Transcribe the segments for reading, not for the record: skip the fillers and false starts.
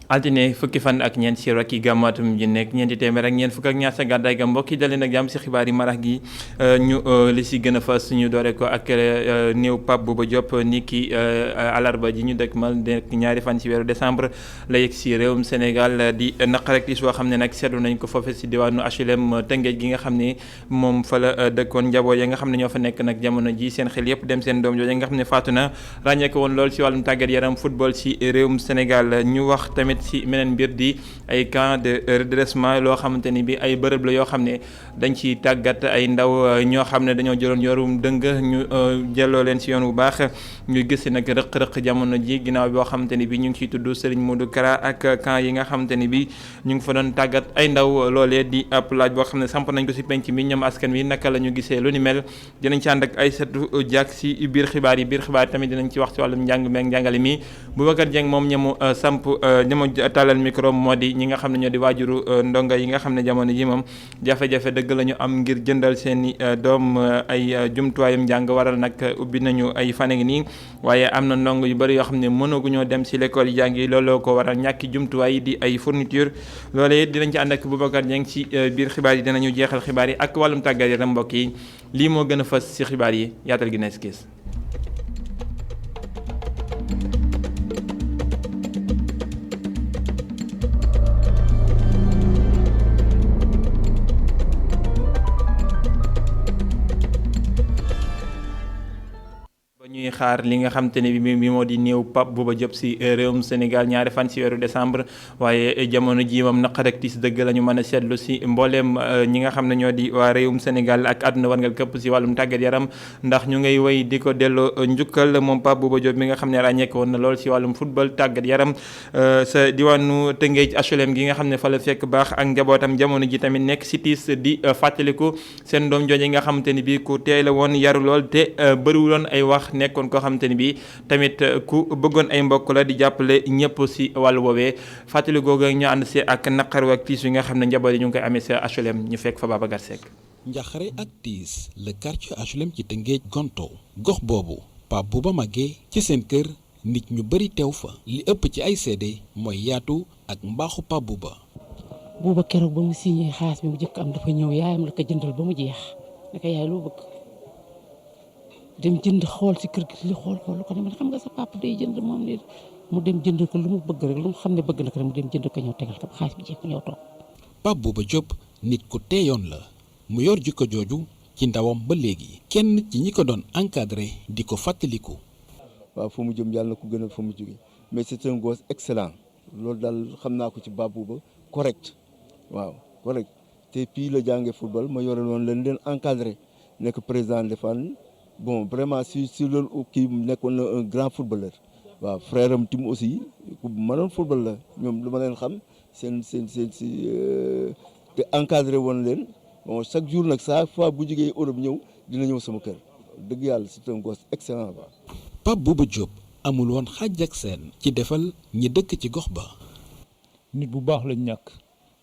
altine fukki fan ak ñeent ci rakki gàmmaatum ji nekk ñeenti téeméer ak ñeent fukk ak ñaar sa gàddaay ga mbokk yi dalee nag jàmm ci xibaar yi marax gi ñu li ci gën a fas ñu doore ko ak néew Pape Bouba Diop ni ki alarba ji ñu dëkkmal nekk ñaari fan ci weeru décembre la yegg ci réewum Sénégal di naqar ak tiis boo xam ne nag seetlu nañ ko foofe ci diwaanu HLM Tëngéej gi nga xam ne moom fa la dëkkoon njaboot ya nga xam ne ñoo fa nekk nag jamono ji seen xel yépp dem seen doom jooju nga xam ne faatu na ràññee ko woon lool ci wàllum tàggat yaram football ci réewum Sénégal ñu wax tamit ci meneen mbir di ay camp de redressement loo xamante ni bi ay bërëb la yoo xam ne dañ ci tàggat ay ndaw ñoo xam ne dañoo jëloon yorum dëng ñu jëloo leen ci yoon bu baax ñu gis nag rëq-rëq jamono ji ginnaaw boo xamante ni bi ñu ngi ciy tudd Serigne Modou Kara ak camp yi nga xamante ni bi ñu ngi fa doon tàggat ay ndaw loolee di ab laaj boo xam ne samp nañ ko ci penc mi ñoom askan wi naka la ñu gisee lu ni mel dinañ ci ànd ak Aïssatou Diack ci biir xibaar yi tamit dinañ ci wax ci wàllum njàng meeg njàngale mi Boubacar Dieng moom ñamu samp ñamu tàllal micro moo di ñi nga xam ne ñoo di waajuru ndongo yi nga xam ne jamono ji moom jafe-jafe dëgg la ñu am ngir jëndal seeni doom ay jumtuwaayum njàng waral nag ubbi nañu ay fan ngi nii waaye am na ndongo yu bëri yoo xam ne mënaguñoo dem ci l'école yi jàngi looloo ko waral ñàkki jumtuwaay yi di ay fourniture loolee dinañ ci ànd ak Boubacar Dieng ci biir xibaar yi dinañu jeexal xibaar yi ak wàllum tàggat yaram mbokk yi lii moo gën a fës ci xibaar yi yaatal gi nees gis ñuy xaar li nga xam te ne bi moo di néew Pape Bouba Diop ci réewum Sénégal ñaari fan ci weeru décembre waaye jamono ji moom naqar ak tiis dëgg la ñu mën a seetlu ci mbooleem ñi nga xam ne ñoo di waa réewum Sénégal ak àdduna warngal këpp ci wàllum tàggat yaram ndax ñu ngay woy di ko delloo njukkal moom Pape Bouba Diop mi nga xam ne ràññeek woon na lool ci wàllum football tàggat yaram sa diwaanu Tëngéej HLM gi nga xam ne fa la fekk baax ak njabootam jamono ji tamit nekk ci tiis di fàttaliku seen doom jooje nga xamante ni bi ku teel a woon yaru lool te bëriwuloon ay wax nekkoon koo xamante ni bi tamit ku bëggoon ay mbokk la di jàppale ñëpp ci wàllu woowee fàttali googu ñu ànd ci ak naqaru ak tiis yi nga xam ne njaboot yi ñu ngi koy amee ci HLM ñu fekk fa Babacar Seck. njaxare ak tiis le quartier HLM ci Tëngéej gonto gox boobu Pape Bouba màggee ci seen kër nit ñu bari teew fa li ëpp ci ay seede mooy yaatu ak mbaaxu Pape Bouba keroog ba mu signé xaalis bi mu jëkk am dafa ñëw yaayam la ko jëndal ba mu jeex naka yaay loo bëgg dem jënd xool ci kër gi li xool lu ko ne man xam nga sa papa day jënd moom ne mu dem jënd ko lu mu bëgg rek lu mu xam ne bëgg na ko rek mu dem jënd ko ñëw tegal ko xaalis bi jeex ñëw toog. Pape Bouba Diop nit ku teeyoon la mu yor jikko jooju ci ndawam ba léegi kenn ci ñi ko doon encadré di ko fàttaliku. waaw fa mu jëm yàlla na ko gën a fa mu jóge mais c'est un gosse excellent loolu daal xam naa ko ci Pape Bouba correct waaw correct te puis la jàngee football ma yore woon leen encadré nekk président de fan. Bon vraiment si loolu kii nekkoon na un grand footballeur waaw frère am tim aussi ku mënoon football la ñoom lu ma leen xam seen te encadré woon leen bon chaque jour nag chaque fois bu jógee Europe ñëw dina ñëw sama kër dëgg yàlla c'est un gosse excellent ba. Pape Bouba Diop amul woon xàjj ak seen ci defal ñi dëkk ci gox ba. nit bu baax lañ ñàkk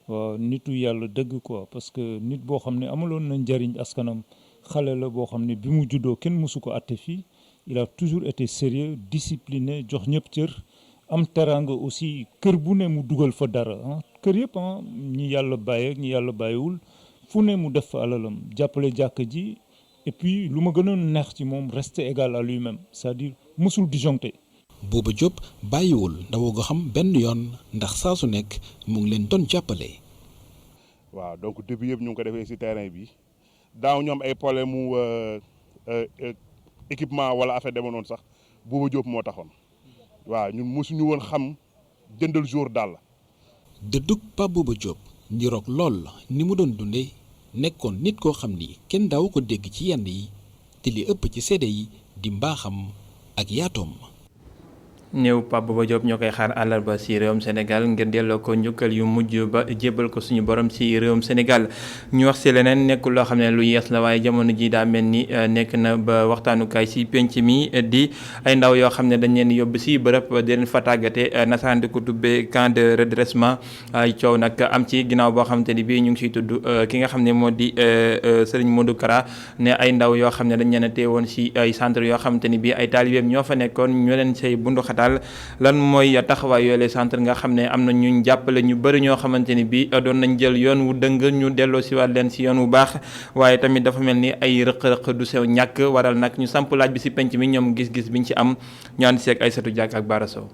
waaw nitu yàlla dëgg quoi parce que nit boo xam ne amuloon na njariñ askanam. xale la boo xam ne bi mu juddoo kenn mësu ko àtte fii il a toujours été sérieux discipliné jox ñëpp cër am teraanga aussi kër bu ne mu dugal fa dara kër yëpp ñi yàlla bàyyee ñi yàlla bàyyiwul fu ne mu def fa alalam jàppale jàkk ji et puis lu ma gënoon neex ci moom rester égal à lui-même c'est-à-dire mësul disjoncté. Bouba Diop bàyyiwul ndaw nga xam benn yoon ndax saa su nekk mu ngi leen doon jàppale. waaw donc début yëpp ñu ngi ko defee ci terrain bi. daaw ñoom ay problème mu équipement wala affaire dema noonu sax Bouba Diop moo taxoon waaw ñun mosuñu woon xam jëndal jour daal. dëddug Pape Bouba Diop niroog lool ni mu doon dundee nekkoon nit koo xam ni kenn daawu ko dégg ci yenn yi te li ëpp ci seede yi di mbaaxam ak yaatoom. néew Pape Bouba Diop ñoo koy xaar àllarba ci réewum Sénégal ngir delloo ko njukkal yu mujj ba jébbal ko suñu borom ci réewum Sénégal ñu wax ci leneen nekkul loo xam ne lu yees la waaye jamono ji daa mel ni nekk na ba waxtaanukaay ci penc mi di ay ndaw yoo xam ne dañ leen yóbbu ci bërëb di leen fa tàggate nasaraan di ko tubbee camp de redressement ay coow nag am ci ginnaaw boo xamante ni bii ñu ngi ciy tudd ki nga xam ne moo di Serigne Modou Kara ne ay ndaw yoo xam ne dañ leen a teewoon ci ay centre yoo xamante ni bii ay taalibeem ñoo fa nekkoon ñu leen say bundu xataal Sénégal lan mooy taxawaay yooyu les centres nga xam ne am na ñu jàppale ñu bëri ñoo xamante ni bi doon nañ jël yoon wu dëng ñu delloo si waat leen si yoon wu baax waaye tamit dafa mel ni ay rëq-rëq du sew ñàkk waral nag ñu samp laaj bi si penc mi ñoom gis-gis biñ ci am ñu ànd seeg Aïssatou Diack ak Bara Sow.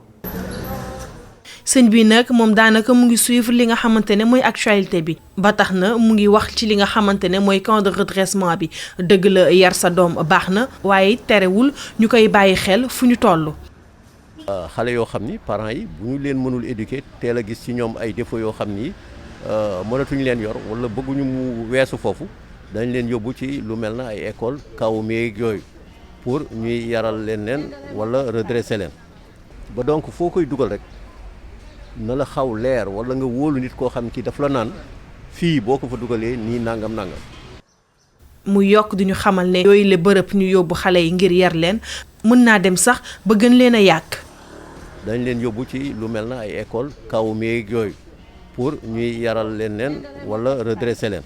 sëñ bi nag moom daanaka mu ngi suivre li nga xamante ne mooy actualité bi ba tax na mu ngi wax ci li nga xamante ne mooy camp de redressement bi dëgg la yar sa doom baax na waaye terewul ñu koy bàyyi xel fu ñu toll. xale yoo xam ni parents yi bu ñu leen mënul éduquer teel a gis ci ñoom ay défauts yoo xam ni mënatuñu leen yor wala bëgguñu mu weesu foofu dañ leen yóbbu ci lu mel na ay école kaw meeg yooyu pour ñuy yaral leen wala redresser leen ba donc foo koy dugal rek na la xaw leer wala nga wóolu nit koo xam kii daf la naan fii boo ko fa dugalee nii nangam. mu yokk di ñu xamal ne yooyu la bërëb ñu yóbbu xale yi ngir yar leen mën naa dem sax ba gën leen a yàq. dañ leen yóbbu ci lu mel na ay école kaw meeg yooyu pour ñuy yaral leen wala redresser leen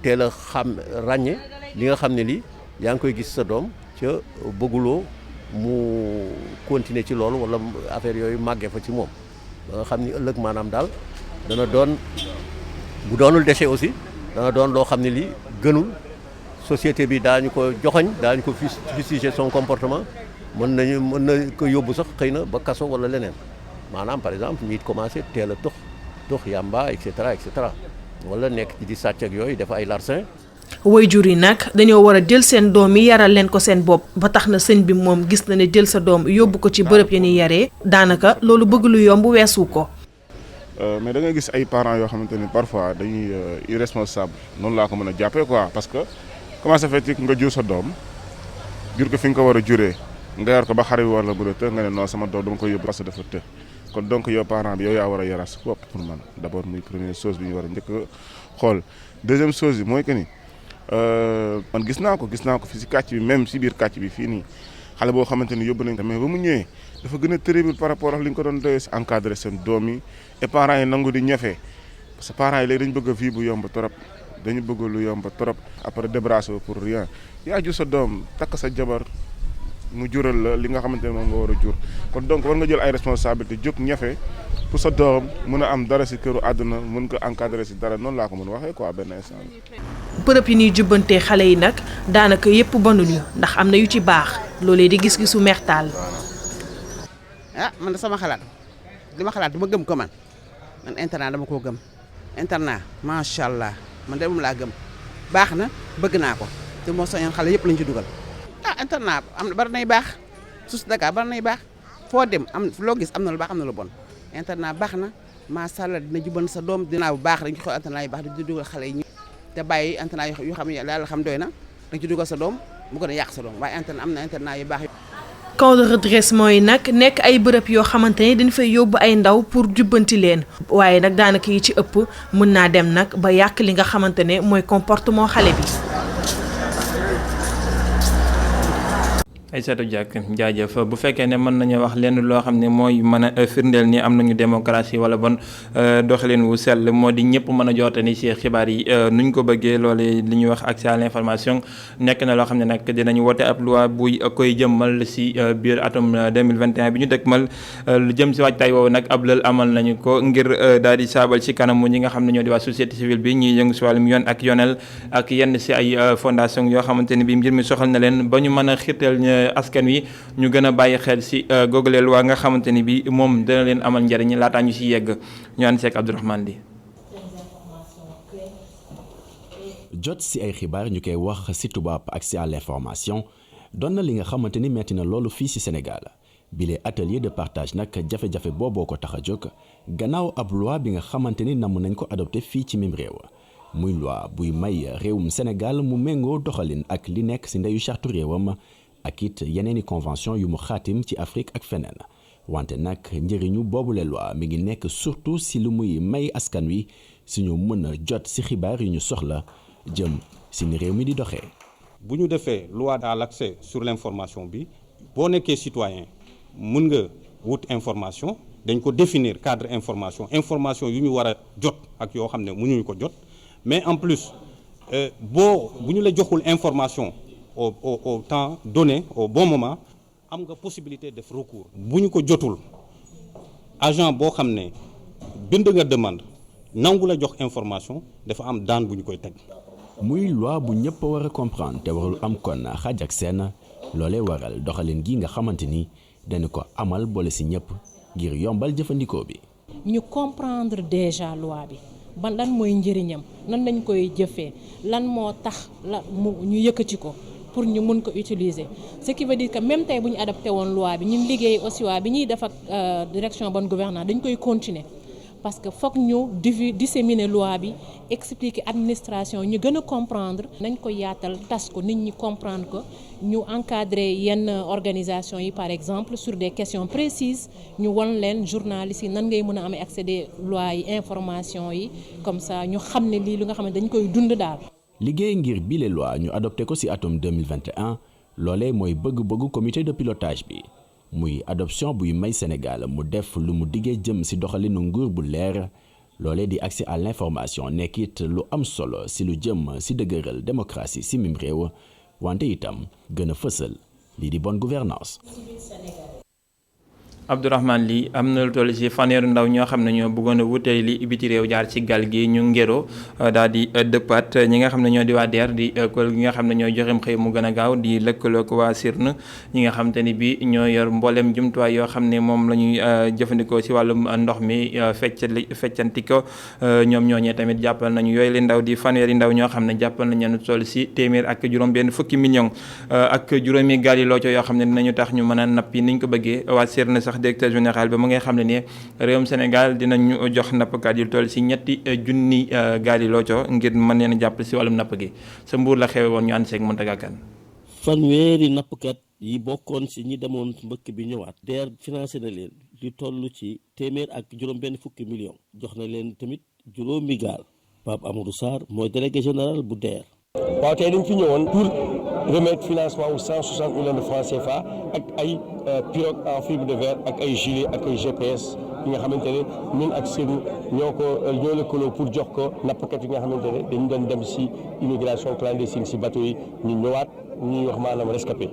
teel a xam ràññe li nga xam ne lii yaa ngi koy gis sa doom ca bëgguloo mu continuer ci loolu wala affaire yooyu màggee fa ci moom ba nga xam ni ëllëg maanaam daal dana doon bu doonul déchet aussi dana doon loo xam ne lii gënul société bi daañu ko joxoñ daañu ko fustiger son comportement mën na ko yóbbu sax xëy na ba kaso wala leneen maanaam par exemple nit commencé teel a tux yamba et cetera wala nekk ci di sàcc ak yooyu def ay larcin. waajur yi nag dañoo war a jël seen doom yi yaral leen ko seen bopp ba tax na sëñ bi moom gis na ne jël sa doom yóbbu ko ci bërëb ya ñuy yaree daanaka loolu bëgg lu yomb weesu ko. mais da ngay gis ay parents yoo xamante ni parfois dañuy irresponsable noonu laa ko mën a jàppee quoi parce que comment ça fait nga jur sa doom jur ko fi nga ko war a juree nga yar ko ba xar wi war la bëgg a të nga ne non sama doom dama koy yóbbu parce que dafa të kon donc yow parent bi yow yaa war a yaral sa bopp pour man d'abord muy première chose bi ñu war a njëkk a xool deuxième chose bi mooy que ni man gis naa ko fi si kàcc bi même si biir kàcc bi fii nii xale boo xamante ni yóbbu nañ ko mais ba mu ñëwee dafa gën a terrible par rapport ak li ñu ko doon doyee si encadré seen doom yi et parents yi nangu di ñafe parce que parents yi léegi dañu bëgg a vie bu yomb trop dañu bëgg lu yomb trop après débarrasser pour rien yaa jur sa doom takk sa jabar mu jural la li nga xamante ne moom nga war a jur kon donc war nga jël ay responsabilité jóg ñafe pour sa doom mën a am dara si këru àdduna mën ko encadré si dara noonu laa ko mën waxee quoi benn instant. bërëb yi ñuy jubbantee xale yi nag daanaka yëpp banuñu ndax am na yu ci baax loolee di gis-gisu meextaal. man da sama xalaat li ma xalaat dama gëm ko man internat dama koo gëm internat macha allah man de moom laa gëm baax na bëgg naa ko te moo soñoon xale yëpp lañ ci dugal. internat am na bari nay baax suuf Dakar bari nay baax foo dem am loo gis am na lu baax am na lu bon internat baax na macha allah dina jubal sa doom dinaa bu baax dañu xool internat yu baax di dugal xale yi te bàyyi internat yoo xam ne yàlla xam doy na dañ ci dugal sa doom bu ko ne yàq sa doom waaye internat am na internat yu baax yi. camp de redressement yi nag nekk ay bërëb yoo xamante ne dañ fay yóbbu ay ndaw pour jubbanti leen waaye nag daanaka yi ci ëpp mën naa dem nag ba yàq li nga xamante ne mooy comportement xale bi. Aïssatou Diack jaajëf bu fekkee ne mën nañu wax lenn loo xam ne mooy mën a firndeel ni am nañu démocratie wala bon doxalin wu sell moo di ñëpp mën a joote ni ci xibaar yi nuñ ko bëggee loole li ñuy wax accès à l'information nekk na loo xam ne nag dinañu wote ab loi buy koy jëmmal ci biir atum 2021 bi ñu dëkkmal lu jëm ci waajtaay woowu nag ab lël amal nañu ko ngir daal di saabal ci kanamu ñi nga xam ne ñoo di waa société civile bi ñuy yëngu ci wàllum yoon ak yonel ak yenn ci ay fondation yoo xamante ne bi mbir mi soxal na leen ba ñu mën a xirtal askan wi ñu gën a bàyyi xel ci googule loi nga xamante ni bi moom dina leen amal njariñ laataa ñu ci yegg ñu ànd seek Abdourahmane Li. jot ci ay xibaar ñu koy wax ci tubaab accès à l'information doon na li nga xamante ni metti na loolu fii ci Sénégal bile atelier de partage nag jafe-jafe booboo ko tax a jóg gannaaw ab loi bi nga xamante ni namm nañ ko adopté fii ci mim réew muy loi buy may réewum Sénégal mu méngoo doxalin ak li nekk ci ndeyu charte réewam ak it yeneeni convention yu mu xaatim ci Afrique ak feneen wante nag njëriñu boobule loi mi ngi nekk surtout ci lu muy may askan wi suñu mën a jot ci xibaar yu ñu soxla jëm ci ni réew mi di doxee. bu ñu defee loi à l'accès sur l'information bi boo nekkee citoyen mën nga wut information dañ ko définir cadre information yu ñu war a jot ak yoo xam ne mënuñu ko jot mais en plus bu ñu la joxul information au temps donné au bon moment am nga possibilité def recours. bu ñu ko jotul agent boo xam ne bind nga demande nangu la jox information dafa am daan bu ñu koy teg. muy loi bu ñëpp war a comprendre te warul am kon xaaj ak seen loolee waral doxalin gi nga xamante ni dañu ko amal boole si ñëpp ngir yombal jëfandikoo bi. ñu comprendre déjà loi bi ban lan mooy njëriñam nan lañ koy jëfee lan moo tax ñu yëkkati ko pour ñu mun ko utiliser ce qui veut dire que même tey bu ñu adopté woon loi bi ñun liggéey aussi waa bi ñuy def ak direction bonne gouvernance dañ koy continuer parce que foog ñu disséminer loi bi expliquer administration ñu gën a comprendre nañ ko yaatal tas ko nit ñi comprendre ko ñu encadrer yenn organisation yi par exemple sur des questions précises ñu won leen journalistes yi nan ngay mën a amee accès des lois yi information yi comme ça ñu xam ne lii lu nga xam ne dañ koy dund daal. liggéey ngir bile loi ñu adopté ko ci atum 2021 loolee mooy bëgg-bëggu comité de pilotage bi muy adoption buy may Sénégal mu def lu mu diggee jëm ci doxalinu nguur bu leer loolee di accès à l'information nekkit lu am solo ci lu jëm ci dëgëral démocratie ci mim réew wante itam gën a fësal lii di bonne gouvernance Abdourahmane Ly am na lu toll ci fanweeri ndaw ñoo xam ne ñoo bëggoon a wutee li biti réew jaar ci gal gi ñu ngero daal di dëppaat ñi nga xam ne ñoo di waa DER di kuréel gi nga xam ne ñoo joxem xëy mu gën a gaaw di lëkkaloo ko waa SIRN ñi nga xam te ni bi ñoo yor mboolem jumtuwaay yoo xam ne moom la ñuy jëfandikoo ci wàllum ndox mi feccanti ko ñoom ñooñee tamit jàppal nañu yooyu li ndaw di fanweeri ndaw ñoo xam ne jàppal nañu leen toll ci téeméer ak juróom benn fukki million ak juróomi gaal yi looco yoo xam ne dinañu tax ñu mën a nappi niñ ko bëggee waa SIRN sax directeur général ba mu ngay xam ne réewum Sénégal dinañu jox nappkat yu toll ci ñetti junni gaal yi looco ngir mën leen a jàppale ci wàllum napp gi sa Mbuur la xewe woon ñu ànd seeg Mountaga Kane. fanweeri nappkat yi bokkoon ci ñi demoon mbëkk bi ñëwaat DER financé na leen li toll ci téeméer ak juróom benn fukki million jox na leen tamit juróomi gaal Pape Amadou Sarr mooy délégué général bu DER. waaw tey dañ fi ñëwoon pour remettre financement wu 160 millions de francs CFA ak ay pirogue en fibre de verre ak ay gilet ak ay GPS yi nga xamante ne ñun ak SIRN ñoo lëkkaloo pour jox ko nappkat yi nga xamante ne dañu doon dem ci immigration clandestine ci bateau yi ñu ñëwaat ñuy wax maanaam rescapé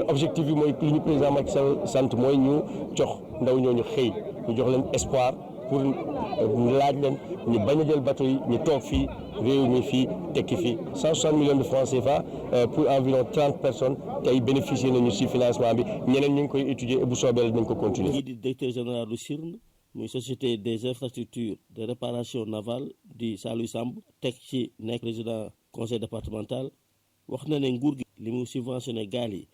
objectif bi mooy li ñu président Macky Sall sant mooy ñu jox ndaw ñooñu xëy ñu jox leen espoir pour laaj leen ñu bañ a jël bateau yi ñu toog fii réew mi fii tekki fii 160 millions de francs CFA pour environ 30 personnes tey bénéficier nañu ci financement bi ñeneen ñu ngi koy étudier et bu soobee nañ ko continuer. kii di directeur général du SIRN muy société des infrastructures de réparation navale di Saliou Samb teg ci nekk président conseil départemental wax na ne nguur gi li mu subventionné gaal yi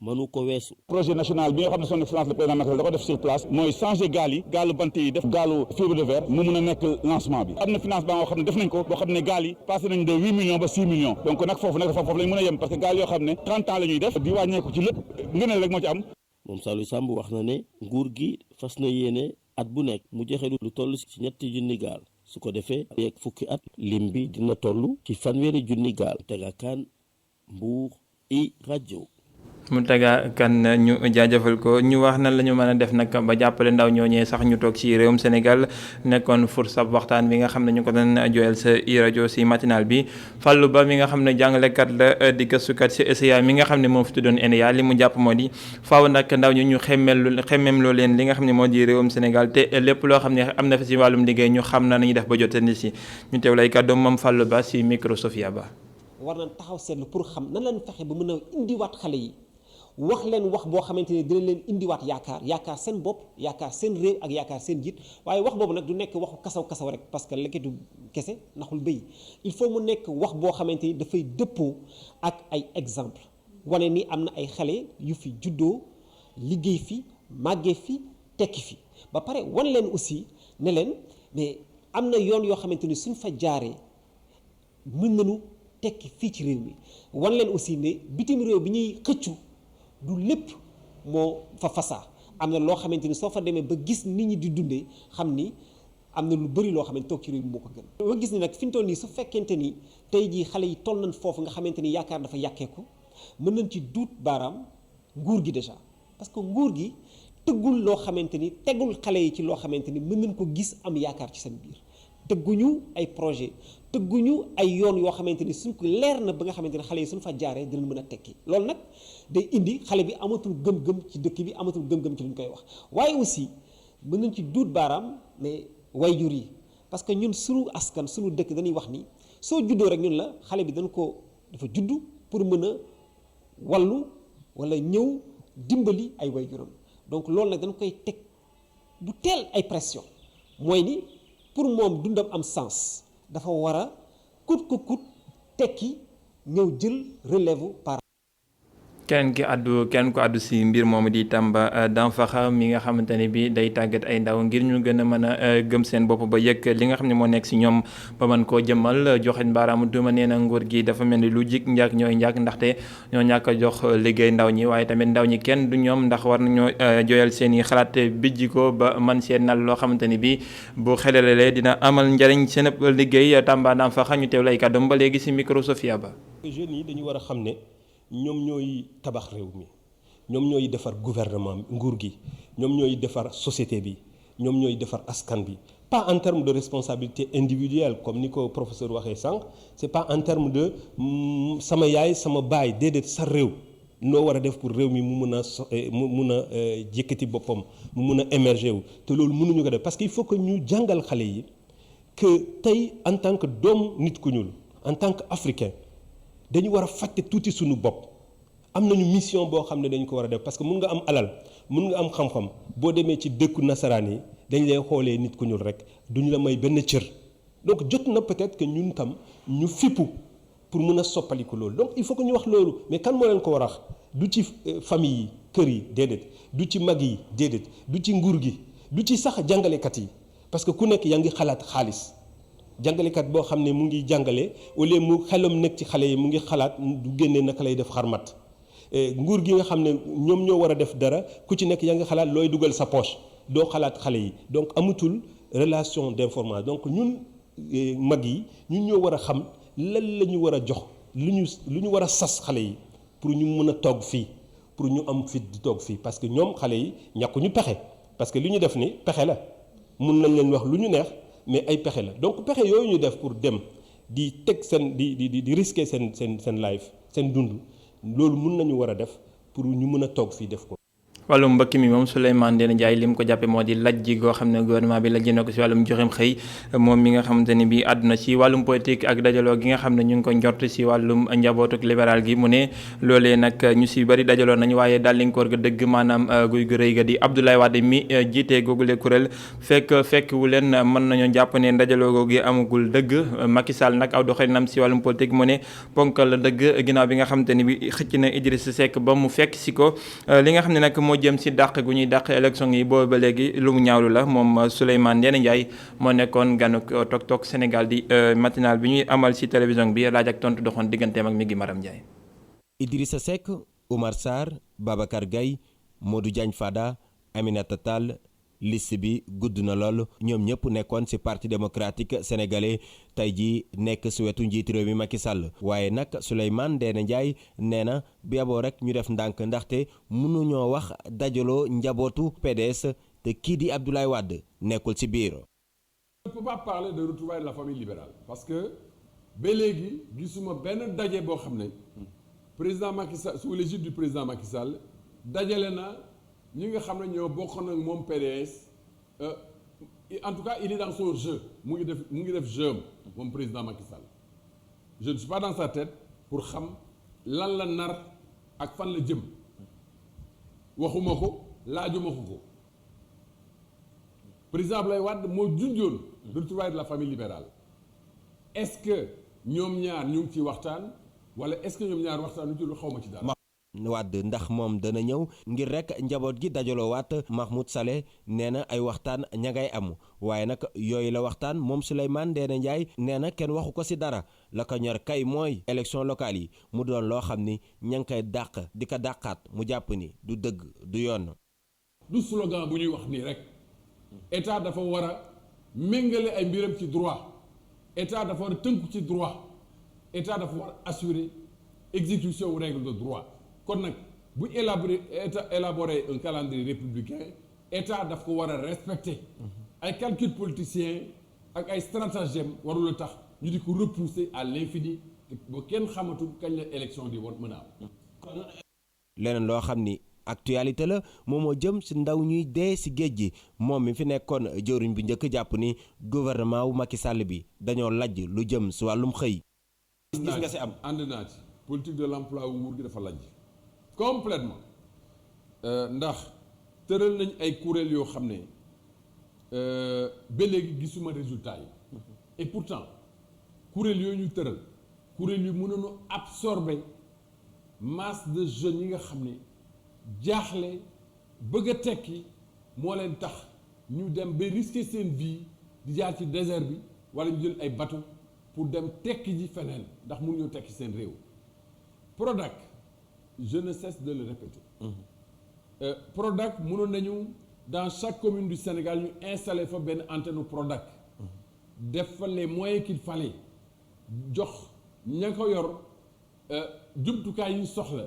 mënu ko weesu. projet national bi nga xam ne son excellence le président Macky Sall da ko def sur place mooy changer gaal yi gaalu bant yi def gaalu fibre de verre mu mun a nekk lancement bi am na financement boo xam ne def nañ ko boo xam ne gaal yi passé nañ de 8 millions ba 6 millions donc nag foofu lañ mën a yem parce que gaal yoo xam ne 30 ans la ñuy def di wàññeeku ci lépp ngëneel rek moo ci am. moom Saliou Samb wax na ne nguur gi fas na yéene at bu nekk mu joxe lu toll ci ñetti junni gaal su ko defee yeeg fukki at lim bi dina toll ci fanweeri junni gaal. Mountaga Kane Mbour i rajo. Mountaga Kane ñu jaajëfal ko ñu wax nan la ñu mën a def nag ba jàppale ndaw ñooñee sax ñu toog ci réewum Sénégal nekkoon fur sab waxtaan bi nga xam ne ñu ko doon joyal sa i rajo si matinal bi Fallou Ba mi nga xam ne jàngalekat la di gëstukat si ESEA mi nga xam ne moo fi tuddoon ENEA li mu jàpp moo di faaw nag ndaw ñi ñu xemmem loo leen li nga xam ne moo di réewum Sénégal te lépp loo xam ne am na fi si wàllum liggéey ñu xam na nañu def ba jotandi si ñu teew lay kàddoom moom Fallou Ba si micro Sofia Ba. war nañ taxaw seetlu pour xam nan lañ fexe ba mën a indiwaat xale yi wax leen wax boo xamante ne dina leen indiwaat yaakaar seen bopp yaakaar seen réew ak yaakaar seen jiit waaye wax boobu nag du nekk waxu kasaw rek parce que lekketu kese naxul béy il faut mu nekk wax boo xamante ni dafay dëppoo ak ay exemple wane ni am na ay xale yu fi juddoo liggéey fi màggee fi tekki fi ba pare wan leen aussi ne leen mais am na yoon yoo xamante ni suñ fa jaaree mën nañu tekki fii ci réew mi wan leen aussi ne bitim réew bi ñuy xëccu du lépp moo fa fasaa am na loo xamante ni soo fa demee ba gis nit ñi di dundee xam ni am na lu bëri loo xamante toog ci réew mi moo ko gën. ma gis ni nag fi ñu toll nii su fekkente ni tey jii xale yi toll nañ foofu nga xamante ni yaakaar dafa yàkkeeku mën nañ ci duut baaraam nguur gi déjà parce que nguur gi tëggul loo xamante ni tegul xale yi ci loo xamante ni mën nañ ko gis am yaakaar ci seen biir tëgguñu ay projet tëgguñu ay yoon yoo xamante ni suñ ko leer na ba nga xamante ni xale yi suñ fa jaaree dinañ mën a tekki loolu nag day indi xale bi amatul gëm-gëm ci dëkk bi amatul gëm-gëm ci lu ñu koy wax waaye aussi mën nañ ci duut baaraam mais wayjur yi parce que ñun suñu askan suñu dëkk dañuy wax ni soo juddoo rek ñun la xale bi dafa juddu pour mën a wallu wala ñëw dimbali ay wayjuram donc loolu nag dañ koy teg bu teel ay pression mooy ni pour moom dundam am sens dafa war a kut tekki ñëw jël relève par kenn ko àddu si mbir moomu di Tamba Danfakha mi nga xamante ne bi day tàggat ay ndaw ngir ñu gën a mën a gëm seen bopp ba yëg li nga xam ne moo nekk si ñoom ba mën koo jëmmal joxeñ baaraamu duma nee na nguur gi dafa mel ni lu jik njaak ñooy njaak ndaxte ñoo ñàkk a jox liggéey ndaw ñi waaye tamit ndaw ñi kenn du ñoom ndax war nañoo joyal seen i xalaat bijji ko ba man seen nal loo xamante ni bi bu xelalalee dina amal njariñ seen liggéey Tamba Danfakha ñu teew lay kàddoom ba léegi si micro Sofia Ba. jeunes yi dañu war a xam ne ñoom ñooy tabax réew mi ñoom ñooy defar gouvernement nguur gi ñoom ñooy defar société bi ñoom ñooy defar askan bi pas en termes de responsabilité individuelle comme ni ko professeur waxee sànq c'est pas en termes de sama yaay sama baay déedéet sa réew noo war a def pour réew mi mu mun a yëkkati boppam mu mun a émerger wu te loolu mënuñu ko def parce que il faut que ñu jàngal xale yi que tey en tant que doom nit ku ñuul en tant que africain dañu war a fàtte tuuti suñu bopp am nañu mission boo xam ne dañu ko war a def parce que mun nga am alal mun nga am xam-xam boo demee ci dëkku nasaraan yi dañ lay xoolee nit ku ñuul rek duñu la may benn cër donc jot na peut-être que ñun tam ñu fippu pour mën a soppaliku loolu donc il faut que ñu wax loolu mais kan moo leen ko war a wax du ci famille yi kër yi déedéet du ci mag yi déedéet du ci nguur gi du ci sax jàngalekat yi parce que ku nekk yaa ngi xalaat xaalis jàngalekat boo xam ne mu ngi jàngale au lieu mu xelam nekk ci xale yi mu ngi xalaat du génnee naka lay def xarmat nguur gi nga xam ne ñoom ñoo war a def dara ku ci nekk yaa ngi xalaat looy dugal sa poche doo xalaat xale yi donc amatul relation d'information donc ñun mag yi ñun ñoo war a xam lan la ñu war a jox lu ñu war a sas xale yi pour ñu mën a toog fii pour ñu am fit di toog fii parce que ñoom xale yi ñàkkuñu pexe parce que li ñu def ni pexe la mun nañ leen wax lu ñu neex mais ay pexe la donc pexe yooyu ñu def pour dem di teg seen di risquer seen life seen dund loolu mun nañu war a def pour ñu mën a toog fii def ko. wàllum mbëkk mi moom Souleymane Ndéné Ndiaye li mu ko jàppe moo di lajji goo xam ne gouvernement bi lajji na ko si wàllum joxem xëy moom mi nga xamante ne bi àdduna si wàllum politique ak dajaloo gi nga xam ne ñu ngi ko njort si wàllum njabootuk libéral gi mu ne loolee nag ñu si bëri dajaloo nañu waaye dàllinkoor ga dëgg maanaam guy gu rëy ga di Abdoulaye Wade mi jiitee googule kuréel fekk wu leen mën nañoo jàpp ne dajaloo googu amagul dëgg Macky Sall nag aw doxalinam si wàllum politique mu ne ponkal dëgg ginnaaw bi nga xamante ne bi xëcc na Idrissa Seck ba mu fekk si ko li nga xam ne nag moo jëm si dàq gu ñuy dàq élection yi boobu ba léegi lu mu ñaawlu la moom Souleymane Ndéné Ndiaye moo nekkoon ganuk Tok Tok Sénégal di matinal bi ñuy amal si télévision bi laaj ak tontu doxoon digganteem ak mi ngi Maram Ndiaye. Idrissa Seck Oumar Sarr Babacar Gaye Modou Diagne Fada Aminata Tall liste bi gudd na lool ñoom ñëpp nekkoon ci parti démocratique sénégalais tey jii nekk ci wetu njiitu réew mi Macky Sall waaye nag Souleymane Ndéné Ndiaye nee na bi yaboo rek ñu def ndànk ndaxte mënuñoo wax dajaloo njabootu PDS te kii di Abdoulaye Wade nekkul ci biir. On ne peut pas parler de retrouvailles de la famille libérale parce que ba léegi gisuma benn daje boo xam ne président Macky Sall sous l'égide du président Macky Sall dajale na. ñi nga xam ne ñoo bokkoon ak moom PDS en tout cas il est dans son jeu mu ngi def jeu moom président Macky Sall je ne suis pas dans sa tête pour xam lan la nar ak fan la jëm waxuma ko laajuma ko président Abdoulaye Wade moo junjoon retrouvailles de la famille libérale est-ce que ñoom ñaar ñu ngi ci waxtaan wala est-ce que ñoom ñaar waxtaan ñu ci lu xawma ci dara. Wade ndax moom dana ñëw ngir rek njaboot gi dajaloo waat Mahmoud Saleh nee na ay waxtaan ña ngay am waaye nag yooyu la waxtaan moom Souleymane Ndéné Ndiaye nee na kenn waxu ko ci dara la ko ñor kay mooy élection locale yi mu doon loo xam ni ña ngi koy dàq di ko dàqaat mu jàpp ni du dëgg du yoon. du slogan bu ñuy wax nii rek état dafa war a méngale ay mbiram ci droit état dafa war a tënku ci droit état dafa war a assurer exécution aux règles de droit. kon nag bu élaborer un calendrier républicain état daf ko war a respecter ay calcul politicien ak ay stratagème warul a tax ñu di ko repousser à l'infini ba kenn xamatul kañ la élection di woon mën a am leneen loo xam ni actualité la moom moo jëm ci ndaw ñuy dee ci géej gi moom mi fi nekkoon jëwriñ bu njëkk jàpp ni gouvernement wu Macky Sall bi dañoo lajj lu jëm ci wàllum xëy. gis nga ci am ànd naa ci politique de l'emploi wu nguur gi dafa lajj complètement ndax tëral nañ ay kuréel yoo xam ne ba léegi gisuma résultat yi et pourtant kuréel yooyu ñu tëral kuréel yu mënoon a absorber masse de jeunes yi nga xam ne jaaxle bëgg a tekki moo leen tax ñu dem ba risquer seen vie di jaar ci désert bi wala ñu jël ay bateau pour dem tekki ji feneen ndax mun ñoo tekki seen réew. Prodac je ne cesse de le répéter. Prodac mënoon nañu dans chaque commune du Sénégal ñu installer fa benn antenne Prodac. def fa les moyens qu'il fallait jox ña ko yor jumtukaay yi soxla.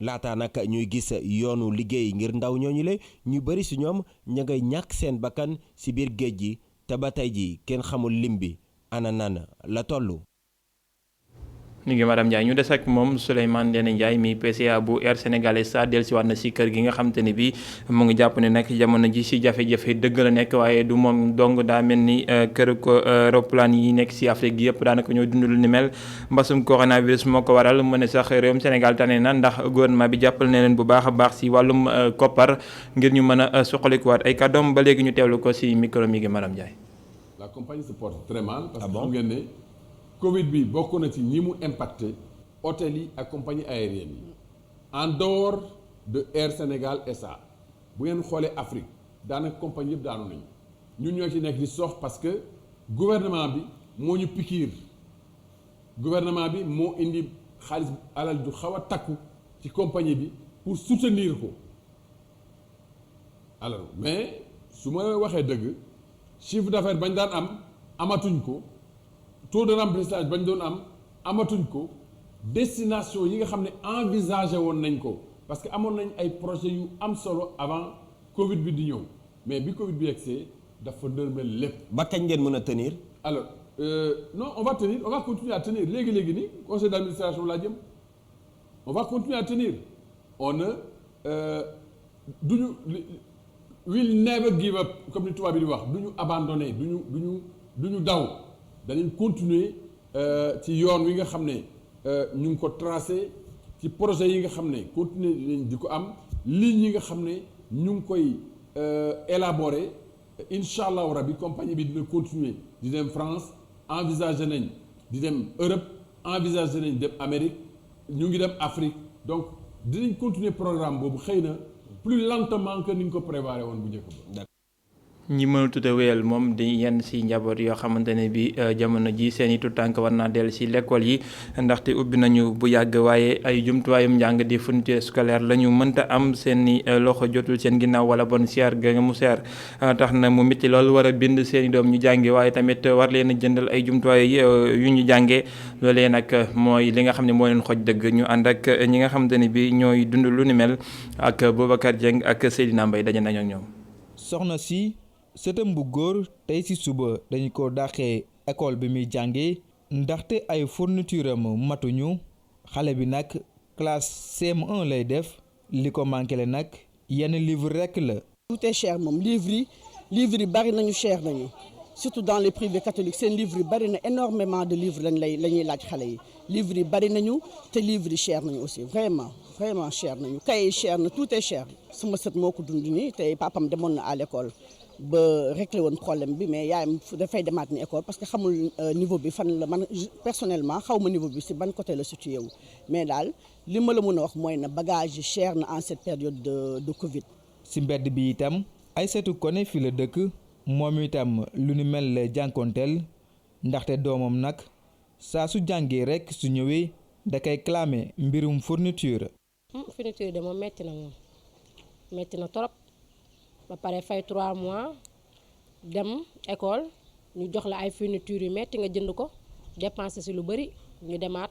laata nag ñuy gis yoonu liggéey ngir ndaw ñooñu le ñu bari ci ñoom ña ngay ñàkk seen bakkan ci biir géej gi te ba tey ji kenn xamul lim bi ana nan la tollu. ñu ngi madame Ndiaye ñu des ak moom Souleymane Ndéné Ndiaye mi PCA bu Air Sénégalais sa dellusiwaat na ci kër gi nga xamante ni bi mu ngi jàpp ne nag jamono ji ci jafe-jafe dëgg la nekk waaye du moom dong daa mel ni kër ko roplaan yi nekk ci Afrique gi yëpp daanaka ñoo dund lu ni mel mbasum coronavirus moo ko waral mu ne sax réewum Sénégal tane na ndax gouvernement bi jàppal ne leen bu baax a baax ci wàllum koppar ngir ñu mën a suqalikuwaat ay kàddoom ba léegi ñu teewlu ko ci micro mi gi madame Ndiaye. La compagnie se porte très mal parce que xam ngeen ne Covid bi bokk na ci ñi mu impacté hôtel yi ak compagnie aérienne yi en dehors de Air Sénégal SA bu ngeen xoolee Afrique daanaka compagnie yëpp daanu nañu ñun ñoo ci nekk di sox parce que gouvernement bi moo ñu pikiir gouvernement bi moo indi xaalis alal du xaw a takku ci compagnie bi pour soutenir ko alors mais su ma waxee dëgg chiffre d'affaires bañ daan am amatuñ ko. taux de remplissage bañ doon am amatuñ ko destination yi nga xam ne envisagé woon nañ ko parce que amoon nañ ay projets yu am solo avant Covid bi di ñëw mais bi Covid bi yegsee dafa nërmel lépp. ba kañ ngeen mën a tenir. alors non on va continuer à tenir léegi nii conseil d'administration laa jëm on va continuer à tenir on ne duñu will never give up comme ni tubaab bi di wax duñu abandonner duñu daw. dañuy continuer ci yoon wi nga xam ne ñu ngi ko tracé ci projet yi nga xam ne continuer nañ di ko am ligne yi nga xam ne ñu ngi koy élaborer incha allahu rabi compagnie bi dina continuer di dem France envisager nañ di dem Europe envisager nañ dem Amérique ñu ngi dem Afrique donc dinañ continuer programme boobu xëy na plus lentement que ni ñu ko préparé woon bu njëkk ba. ñi mënatut a wéyal moom di yenn ci njaboot yoo xamante ne bi jamono ji seen i tuutànk war naa dellu ci l'école yi ndaxte ubbi nañu bu yàgg waaye ay jumtuwaayum njàng di fourniture scolaire la ñu mënta am seen i loxo jotul seen ginnaaw wala bon seer ga nga mu seer tax na mu métti loolu war a bind seen i doom ñu jànge waaye tamit war leen a jëndal ay jumtuwaay yu ñu jàngee loolee nag mooy li nga xam ne moo leen xoj dëgg ñu ànd ak ñi nga xamante ne bi ñooy dund lu ni mel ak Boubacar Dieng ak Seydina Mbaye daje nañu ak ñoom. soxna si sëtam bu góor tey ci suba dañu ko dàqee école bi muy jàngee ndaxte ay fourniture am matuñu xale bi nag classe CM1 lay def li ko manqué le nag yenn livre rekk la. tout est cher moom livre yi bari nañu cher nañu surtout dans les privés catholiques seen livre yi bari na énormément de livres la ñuy laaj xale yi livre yi bari nañu te livre yi cher nañu aussi vraiment cher nañu kay yi cher na tout est cher sama sët moo ko dund nii te papam demoon na à l'école ba réglé woon problème bi mais yaayam dafay demaat ni école parce que xamul niveau bi fan la man personnellement xaw ma niveau bi si ban côté la situé wu mais daal li ma la mën a wax mooy na bagage yi cher na en cette période de Covid. si mbedd bi itam Aïssatou Koné fi la dëkk moom itam lu ni mel la jànkonteel ndaxte doomam nag saa su jàngee rek su ñëwee da koy clamé mbirum fourniture. fourniture de moom metti na trop. ba pare fay 3 mois dem école ñu jox la ay fournitures yu metti nga jënd ko dépenser ci lu bari ñu demaat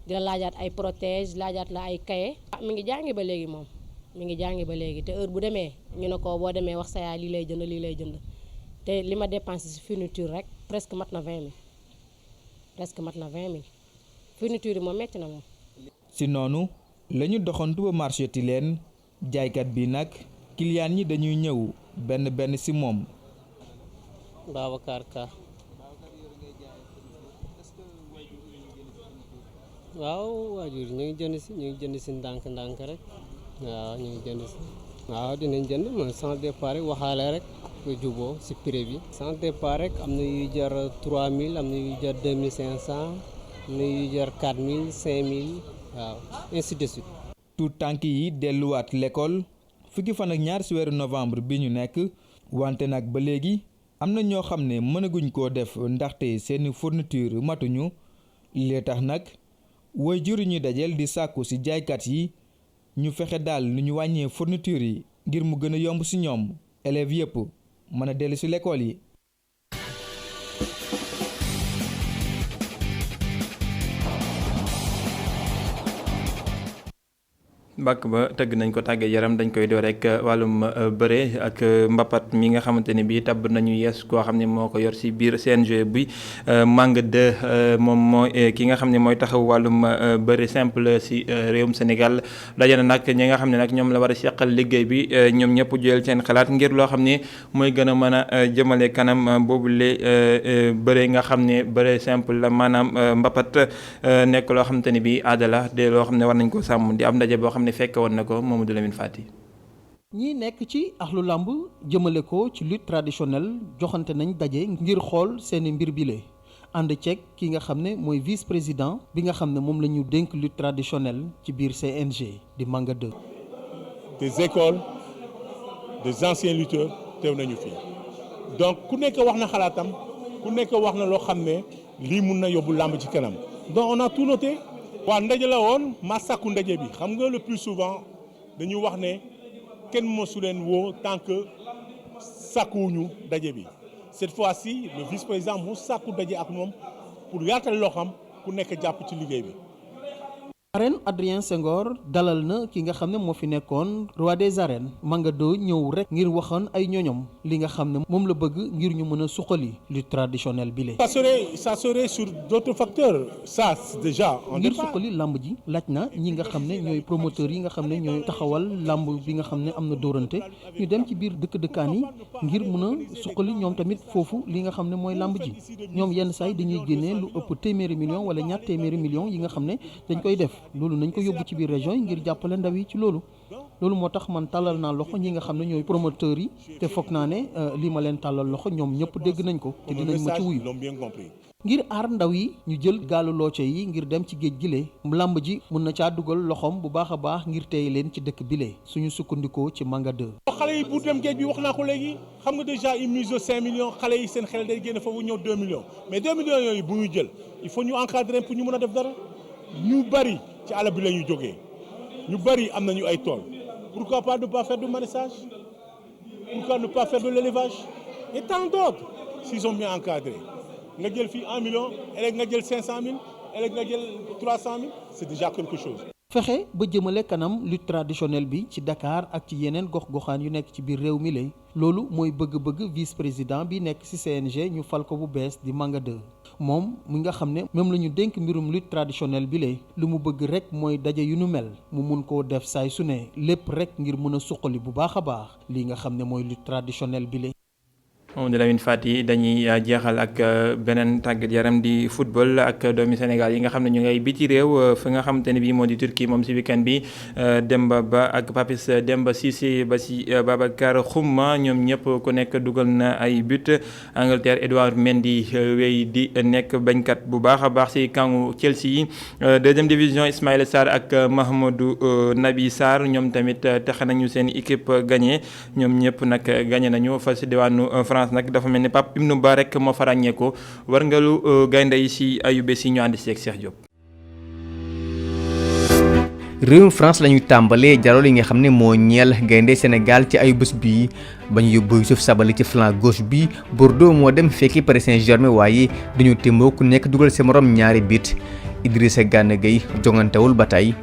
di la laajaat ay protège laajaat la ay cahier. mi ngi jàngi ba léegi moom mi ngi jàngi ba léegi te heure bu demee ñu ne ko boo demee wax sa yaay lii lay jënd te li ma dépensé ci fourniture rek presque mat na 20 000 fourniture yi moom metti na moom. ci noonu lañu doxantu ba marché Tilène jaaykat bi nag client ñi dañuy ñëw benn ci moom. Babacar Ka. waaw waajur ñu ngi jënd si ndànk rek waaw ñu ngi jënd si waaw dinañ jënd man sans départ rek waxaale rek nga juboo si prix bi sans départ rek am na yuy jar 3000 am na yuy jar 2500 am na yuy jar 4000 5000 waaw ainsi de suite. tout tànk yi delluwaat l'école fukki fan ak ñaar ci weeru novembre bi ñu nekk wante nag ba léegi am na ñoo xam ne mënaguñ koo def ndaxte seeni fourniture matuñu lee tax nag waajur yi ñu dajeel di sàkku ci jaaykat yi ñu fexe daal nu ñu wàññee fourniture yi ngir mu gën a yomb ci ñoom élèves yépp mën a dellu ci l'école yi. mbàkk ba tëgg nañ ko tàgge yaram dañ koy door rek wàllum bëre ak mbapat mi nga xamante ne bii tabb nañu yees koo xam ne moo ko yor si biir CNG bi Manga 2 moom mooy ki nga xam ne mooy taxaw wàllum bëre simple si réewum Sénégal daje na nag ñi nga xam ne nag ñoom la war a seqal liggéey bi ñoom ñëpp jël seen xalaat ngir loo xam ne mooy gën a mën a jëmale kanam boobule bëre nga xam ne bëre simple la maanaam mbapat nekk loo xamante ne bii aada la de loo xam ne war nañ ko sàmm di am ndaje boo xam ne fekk woon na ko Mamadou Lamine Fati. ñi nekk ci axlu làmb jëmale ko ci lutte traditionnelle joxante nañ daje ngir xool seeni mbir bile ànd ceeg ki nga xam ne mooy vice président bi nga xam ne moom la ñu dénk lutte traditionnelle ci biir CNG di Manga 2. des écoles des anciens lutteurs teew nañu fii donc ku nekk wax na xalaatam ku nekk wax na loo xam ne lii mun na yóbbu làmb ci kanam donc on a tout noté. waaw ndaje la woon ma sàkku ndaje bi xam nga le plus souvent dañu wax ne kenn mosu leen woo tant que sàkkuwuñu ndaje bi cette fois-ci le vice-président mu sàkku ndaje ak moom pour yaatal loo xam ku nekk jàpp ci liggéey bi. arène Adrien Senghor dalal na ki nga xam ne moo fi nekkoon roi des arènes Manga 2 ñëw rek ngir waxoon ay ñoñom li nga xam ne moom la bëgg ngir ñu mën a suqali lutte traditionnelle bi la. ça serait sur d'autres facteurs ça c'est déjà en ngir suqali lamb ji laaj na ñi nga xam ne ñooy promoteurs yi nga xam ne ñooy taxawal lamb bi nga xam ne am na dóorante ñu dem ci biir dëkk-dëkkaan yi ngir mën a suqali ñoom tamit foofu li nga xam ne mooy lamb ji ñoom yenn saa yi dañuy génnee lu ëpp téeméeri millions wala ñaar téeméeri millions yi nga xam ne dañ koy def. loolu nañ ko yóbbu ci biir région yi ngir jàppale ndaw yi ci loolu moo tax man tàllal naa loxo ñi nga xam ne ñooy promoteurs yi te foog naa ne lii ma leen tàllal loxo ñoom ñëpp dégg nañ ko te dinañ ma ci wuyu ngir aar ndaw yi ñu jël gaalu looce yi ngir dem ci géej gile làmb ji mun na caa dugal loxoom bu baax a baax ngir téye leen ci dëkk bile suñu sukkandikoo ci Manga 2. xale yi pour dem géej bi wax naa ko léegi xam nga déjà une mise de 5 millions xale yi seen xel day génn foofu ñëw 2 millions mais 2 millions yooyu bu ñu jël il faut ñu encadrer pour ñu mën a def dara ñu bari ci àll bi la ñu jógee ñu bari am nañu ay tool pourquoi pas ne pas faire du maraîchage pourquoi ne pas faire de l'élevage et tant d'autres s'ils sont bien encadrés nga jël fii 1 million ëllëg nga jël 500000 ëllëg nga jël 300000 c'est déjà quelque chose. fexe ba jëmale kanam lutte traditionnelle bi ci Dakar ak ci yeneen gox-goxaan yu nekk ci biir réew mi lay loolu mooy bëgg-bëgg vice-président bi nekk ci CNG ñu fal ko bu bees di Manga 2 moom mi nga xam ne moom la ñu dénk mbirum lutte traditionnelle bi lay lu mu bëgg rek mooy daje yu nu mel mu mun koo def saay su ne lépp rek ngir mën a suqali bu baax a baax lii nga xam ne mooy lutte traditionnelle bi lay. moom di Lamine Fati dañuy jeexal ak beneen tàggat yaram di football ak doomi Sénégal yi nga xam ne ñu ngay biti réew fi nga xamante ne bii moo di Turquie moom si weekend bi Demba Ba ak Papis Demba Cissé ba si Babacar Xuma ñoom ñëpp ku nekk dugal na ay but Angleterre Edouard Mendy wéy di nekk bañkat bu baax a baax si kangu Chelsea yi deuxième division Ismaïla Sarr ak Mahamadou Nabi Sarr ñoom tamit tax nañu seen équipe gagné ñoom ñëpp nag gagné nañu fa si diwaanu France nag dafa mel ni Pape Ibnou Ba rek moo fa ràññeeku war nga lu gaynde yi si ayu bés yi ñu ànd si ak Cheikh Diop. réewum France lañuy tàmbalee jarol yi nga xam ne moo ñeel gaynde Sénégal ci ayu bés bii ba ñu yóbbu Youssouf Sabaly ci flanc gauche bi Bordeaux moo dem fekki Paris Saint-Germain waaye dañu témboo ku nekk dugal sa morom ñaari bit Idrissa Gana Gueye jongantewul ba tey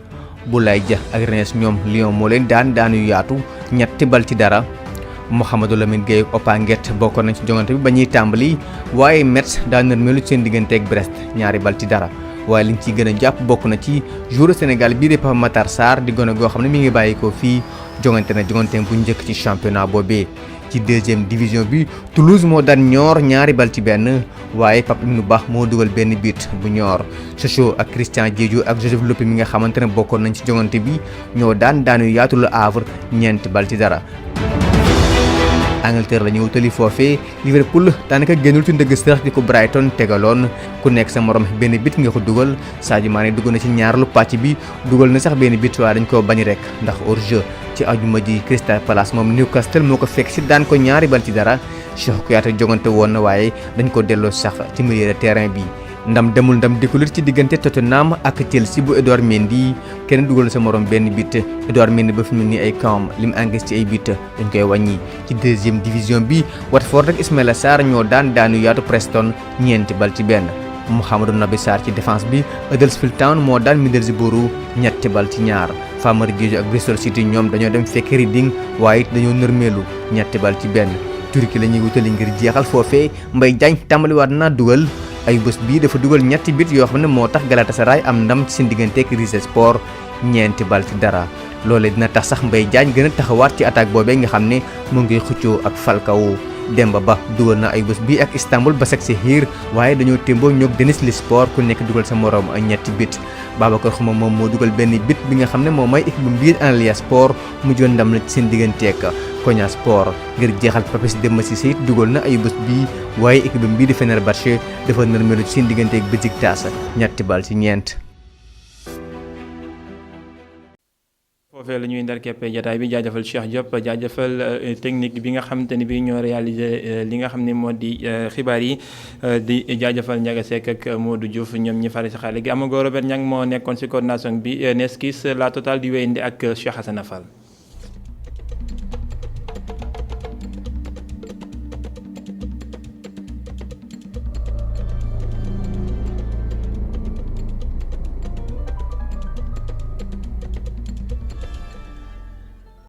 Boulaye Dia ak Reims ñoom Lyon moo leen daan yu yaatu 3-0. Mouhamadou Lamine Gueye ak Opanguet bokkoon nañ ci jongante bi ba ñuy tàmbali waaye Metz daan nërmeelu seen diggante ak Brest 2-0 waaye liñ ci gën a jàpp bokk na ci joueur Sénégal bii di Pape Matar Sarr di gone goo xam ne mi ngi bàyyi ko fii jongante na jonganteem bu njëkk ci championnat boobee. ci deuxième division bi Toulouse moo daan Niort 2-1 waaye Pape Ibnou Ba moo dugal benn but bu Niort Sochaux ak Christian Diédhiou ak Joseph Lopy mi nga xamante ne bokkoon nañ ci jongante bi ñoo daanu yaatu Le Havre 4-0. Angleterre la ñu wutali foofee Liverpool daanaka génnul ci ndëgg sërëx di ko Brighton tegaloon ku nekk sa morom benn bit nga ko dugal Sadio Mané dugg na ci ñaareelu pàcc bi dugal na sax benn bit waaye dañ koo bañ rek ndax hors-jeu ci ajuma ji Crystal Palace moom Newcastle moo ko fekk si daan ko 2-0 Cheikh Kouyaté jogante woon na waaye dañ ko delloo sax ci milieu de terrain bi. ndam demul ndam dikkulut ci diggante Tottenham ak Chelsea bu Edouard Mendy kenn dugal sa morom benn bit Edouard Mendy ba fi mu nii ay camp lim engagé ci ay bit dañ koy wàññi. ci deuxième division bi Watford ak Ismaïla Sarr ñoo daanu yaatu Preston 4-1 Mouhamadou Nabi Sarr ci défense bi Huddersfield Town moo daan Middlesbrough 3-2 Famara Diédhiou ak Bristol City ñoom dañoo dem fekk Reading waaye dañoo nërmeelu 3-1 Turquie la ñuy wutali ngir jeexal foofee Mbaye Diagne tàmbaliwaat naa dugal ay bés bii dafa dugal 3 bit yoo xam ne moo tax Galatasaray am ndam ci seen digganteeg Rizespor 4-0 loolee dina tax sax Mbaye Diagne gën a taxawaat ci attaque boobee nga xam ne mu ngi xëccoo ak Falcao Demba Ba dugal na ay bés bii ak Istanbul Başakşehir waaye dañoo témboo ñoog Denizlispor ku nekk dugal sa morom 3 bit Babacar Xuma moom moo dugal benn bit bi nga xam ne moo may équipe bu mbiir Antalyaspor mu joon ndam la ci seen digganteeg Konyaspor ngir jeexal Papis Demba Cissé dugal na ay bés bii waaye équipe bii di Fenerbahçe dafa nërmelu ci seen digganteeg Beşiktaş 3-0. foofee la ñuy ndar keppe jataay bi jaajëfal Cheikh Diop jaajëfal technique bi nga xamante ni bi ñoo réalisé li nga xam ne moo di xibaar yi di jaajëfal Ndiaga Seck ak Modou Diouf ñoom ñi fari si xale gi Amago Robert Niang moo nekkoon si coordination bi Neskis la totale di wéyandi ak Cheikh Hassana Fall.